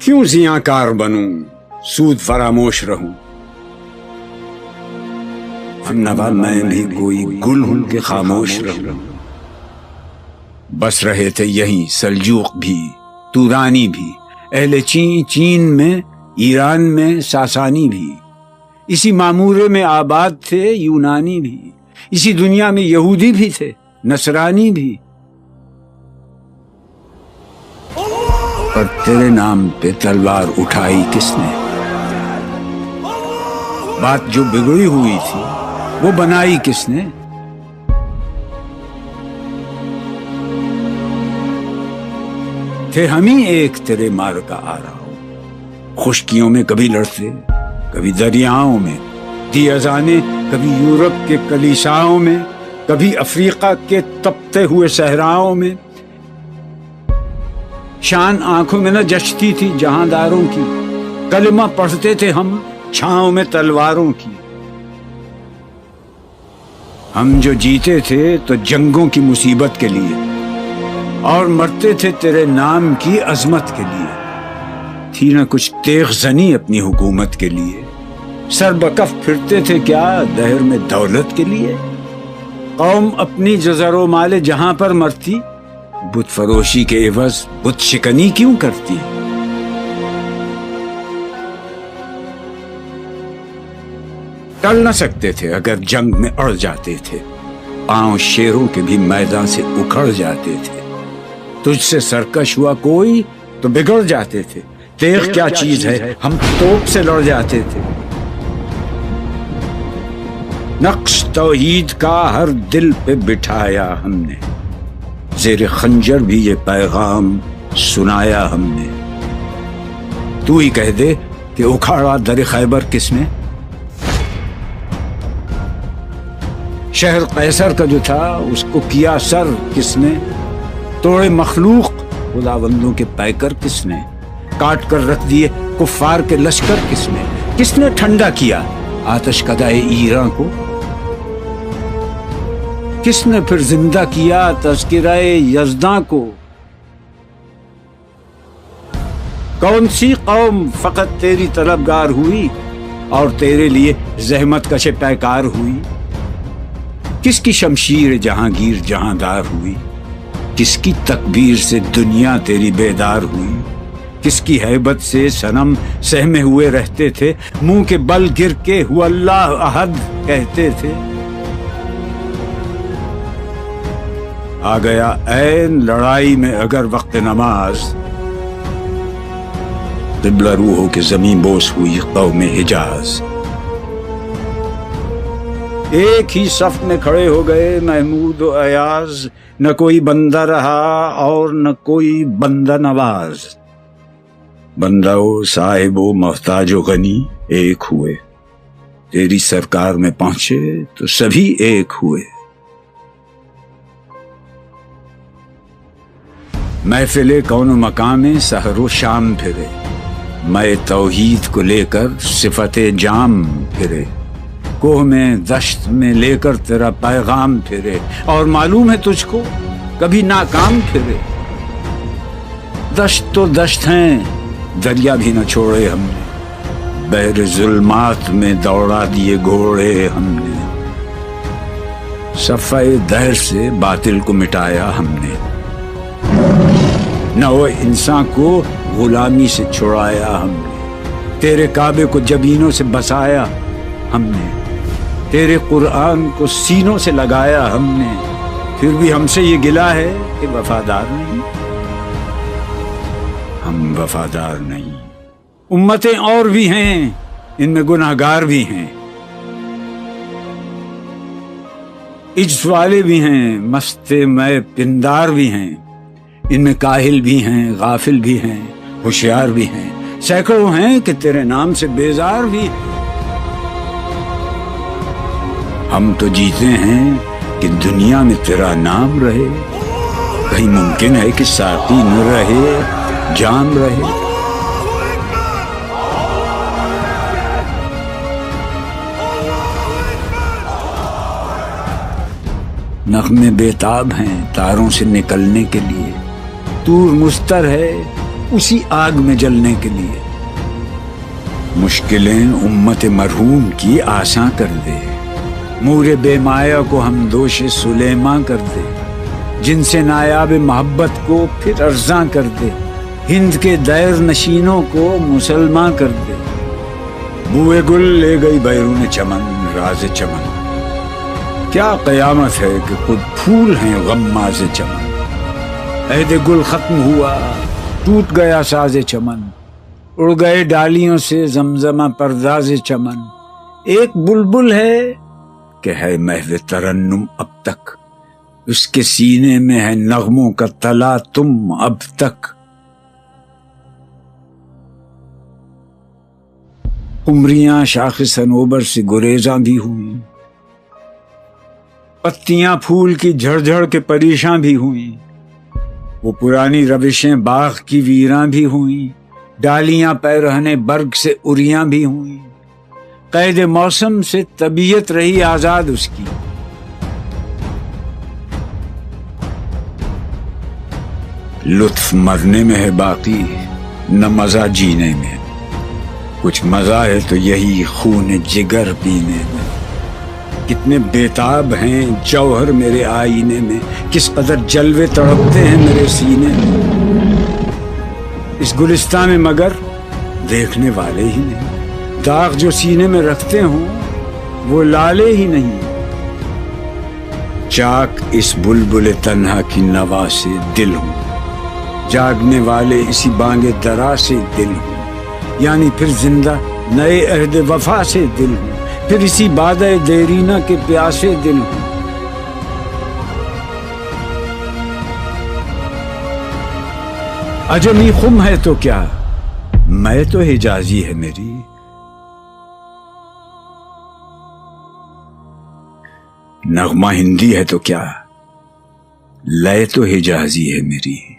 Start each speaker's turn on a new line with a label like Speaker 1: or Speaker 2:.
Speaker 1: کیوں زیاں بنوں سود فراموش رہوں، ہم نوا میں بھی کوئی گل ہوں کہ خاموش رہوں۔ بس رہے تھے یہیں سلجوق بھی تورانی بھی، اہل چین میں، ایران میں ساسانی بھی، اسی معمورے میں آباد تھے یونانی بھی، اسی دنیا میں یہودی بھی تھے نصرانی بھی۔ پر تیرے نام پہ تلوار اٹھائی کس نے؟ بات جو بگڑی ہوئی تھی وہ بنائی کس نے؟ تھے ہم ہی ایک تیرے مار کا آ رہا ہوں، خشکیوں میں کبھی لڑتے کبھی دریاؤں میں، دی اذانیں کبھی یورپ کے کلیساؤں میں، کبھی افریقہ کے تپتے ہوئے صحراؤں میں۔ شان آنکھوں میں نہ جچتی تھی جہانداروں کی، کلمہ پڑھتے تھے ہم چھاؤں میں تلواروں کی۔ ہم جو جیتے تھے تو جنگوں کی مصیبت کے لیے، اور مرتے تھے تیرے نام کی عظمت کے لیے۔ تھی نہ کچھ تیغ زنی اپنی حکومت کے لیے، سر بکف پھرتے تھے کیا دہر میں دولت کے لیے؟ قوم اپنی جزر و مال جہاں پر مرتی، بت فروشی کے عوض بت شکنی کیوں کرتی؟ ٹل نہ سکتے تھے اگر جنگ میں اڑ جاتے تھے، پاؤں شیروں کے بھی میدان سے اکھڑ جاتے تھے۔ تجھ سے سرکش ہوا کوئی تو بگڑ جاتے تھے، تیغ کیا چیز ہے ہم توپ سے لڑ جاتے تھے۔ نقش توحید کا ہر دل پہ بٹھایا ہم نے، زیر خنجر بھی یہ پیغام سنایا ہم نے۔ تو ہی کہہ دے کہ اکھاڑا در خیبر کس نے؟ شہر قیصر کا جو تھا اس کو کیا سر کس نے؟ توڑے مخلوق خداوندوں کے پیکر کس نے؟ کاٹ کر رکھ دیے کفار کے لشکر کس نے؟ کس نے ٹھنڈا کیا آتش کدائے ایراں کو؟ کس نے پھر زندہ کیا تذکرہ یزداں کو؟ کون سی قوم فقط تیری طلبگار ہوئی اور تیرے لیے زحمت کش پیکار ہوئی؟ کس کی شمشیر جہانگیر جہاندار ہوئی؟ کس کی تکبیر سے دنیا تیری بیدار ہوئی؟ کس کی ہیبت سے صنم سہمے ہوئے رہتے تھے، منہ کے بل گر کے ہو اللہ احد کہتے تھے؟ آ گیا عین لڑائی میں اگر وقت نماز، قبلہ روح ہو کے زمین بوس ہوئی قوم حجاز۔ ایک ہی صف میں کھڑے ہو گئے محمود و ایاز، نہ کوئی بندہ رہا اور نہ کوئی بندہ نواز۔ بندہ و صاحب و محتاج و غنی ایک ہوئے، تیری سرکار میں پہنچے تو سبھی ایک ہوئے۔ محفل کون و مقام سحر و شام پھرے، میں توحید کو لے کر صفت جام پھرے، کوہ میں دشت میں لے کر تیرا پیغام پھرے، اور معلوم ہے تجھ کو کبھی ناکام پھرے۔ دشت تو دشت ہیں دریا بھی نہ چھوڑے ہم نے، بحر ظلمات میں دوڑا دیے گھوڑے ہم نے، صفحہ دہر سے باطل کو مٹایا ہم نے، نہ وہ انسان کو غلامی سے چھڑایا ہم نے، تیرے کعبے کو جبینوں سے بسایا ہم نے، تیرے قرآن کو سینوں سے لگایا ہم نے، پھر بھی ہم سے یہ گلہ ہے کہ وفادار نہیں، ہم وفادار نہیں۔ امتیں اور بھی ہیں ان میں گناہگار بھی ہیں، عجز والے بھی ہیں مست میں پندار بھی ہیں، ان میں کاہل بھی ہیں غافل بھی ہیں ہوشیار بھی ہیں، سینکڑوں ہیں کہ تیرے نام سے بیزار بھی ہیں۔ ہم تو جیتے ہیں کہ دنیا میں تیرا نام رہے، کہیں ممکن ہے کہ ساقی نہ رہے جام رہے۔ نغمے بے تاب ہیں تاروں سے نکلنے کے لیے، طور مستر ہے اسی آگ میں جلنے کے لیے۔ مشکلیں امت مرحوم کی آساں کر دے، مور بے مایا کو ہم دوش سلیماں کر دے، جن سے نایاب محبت کو پھر ارزاں کر دے، ہند کے دیر نشینوں کو مسلماں کر دے۔ بوئے گل لے گئی بیرون چمن راز چمن، کیا قیامت ہے کہ خود پھول ہیں غماز چمن۔ عہد گل ختم ہوا، ٹوٹ گیا ساز چمن، اڑ گئے ڈالیوں سے زمزمہ پرداز چمن۔ ایک بلبل ہے کہ ہے محو ترنم اب تک، اس کے سینے میں ہے نغموں کا تلا تم اب تک۔ قمریاں شاخ صنوبر سے گریزاں بھی ہوئیں، پتیاں پھول کی جھڑ جھڑ کے پریشاں بھی ہوئیں، وہ پرانی روشیں باغ کی ویراں بھی ہوئیں، ڈالیاں پیرہنے برگ سے اریاں بھی ہوئیں، قید موسم سے طبیعت رہی آزاد اس کی۔ لطف مرنے میں ہے باقی، نہ مزہ جینے میں، کچھ مزہ ہے تو یہی خون جگر پینے میں۔ کتنے بیتاب ہیں جوہر میرے آئینے میں، کس قدر جلوے تڑپتے ہیں میرے سینے میں، اس گلستان میں مگر دیکھنے والے ہی نہیں، داغ جو سینے میں رکھتے ہوں وہ لالے ہی نہیں۔ چاک اس بلبل تنہا کی نوا سے دل ہوں، جاگنے والے اسی بانگ درا سے دل ہوں، یعنی پھر زندہ نئے عہد وفا سے دل ہوں، پھر اسی بادہ دیرینہ کے پیاسے دل ہوں۔ عجمی خم ہے تو کیا، میں تو حجازی ہے میری، نغمہ ہندی ہے تو کیا، لے تو حجازی ہے میری۔